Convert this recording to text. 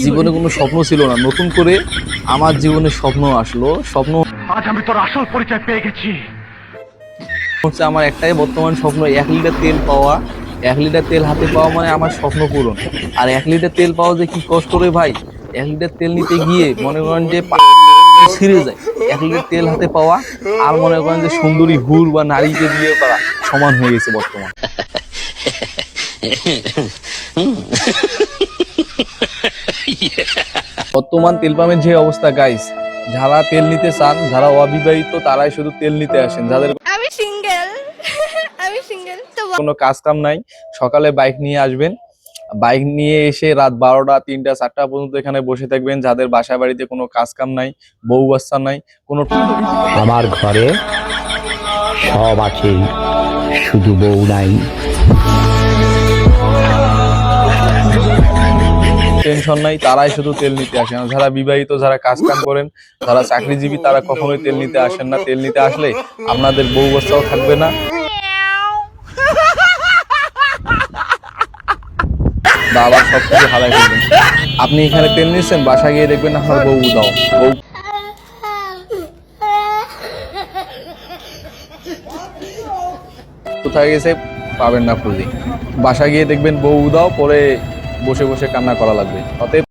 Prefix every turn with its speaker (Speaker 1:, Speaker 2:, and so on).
Speaker 1: জীবনে কোনো স্বপ্ন ছিল না, নতুন করে আমার জীবনে স্বপ্ন আসলো। স্বপ্ন
Speaker 2: আজ আমি তোর আসল পরিচয় পেয়ে গেছি।
Speaker 1: হচ্ছে আমার একটাই বর্তমান স্বপ্ন, 1 লিটার তেল পাওয়া। 1 লিটার তেল হাতে পাওয়া মানে আমার স্বপ্ন পূরণ। আর 1 লিটার তেল পাওয়া যে কি কষ্ট রে ভাই। 1 লিটার তেল নিতে গিয়ে মনে করেন যে ছিঁড়ে যায়। 1 লিটার তেল হাতে পাওয়া আর মনে করেন যে সুন্দরী হুর বা নারীকে বিয়ে করা সমান হয়ে গেছে বর্তমান। বর্তমান তেল পাম্পের যে অবস্থা গাইস, যারা তেল নিতে চান, যারা অবিবাহিত তারাই শুধু তেল নিতে আসেন। যাদের
Speaker 3: আমি সিঙ্গেল আমি সিঙ্গেল তো
Speaker 1: কোনো কাজ কাম নাই, সকালে বাইক নিয়ে আসবেন। বাইক নিয়ে এসে রাত 12টা 3টা 4টা পর্যন্ত এখানে বসে থাকবেন। যাদের বাসা বাড়িতে কোনো কাজ কাম নাই, বউ বাচ্চা নাই, কোনো
Speaker 4: আমার ঘরে সব আছে, শুধু বউ নাই।
Speaker 1: টেনশন নাই, তারাই শুধু তেল নিতে আসেন। আর যারা বিবাহিত, যারা কাজ কাম করেন, যারা চাকরিজীবী, তারা কখনোই তেল নিতে আসেন না। তেল নিতে আসলে আপনাদের বউ বাচ্চাও থাকবে না, বাবা সবকিছু হারাই ফেলবেন। আপনি এখানে তেল নিচ্ছেন, বাসা গিয়ে দেখবেন আপনার বউ দাও, বউ কোথায় গেছে পাবেন না খুঁজে। বাসা গিয়ে দেখবেন বউ দাও, পরে বসে বসে কান্না করা লাগবে। অতএব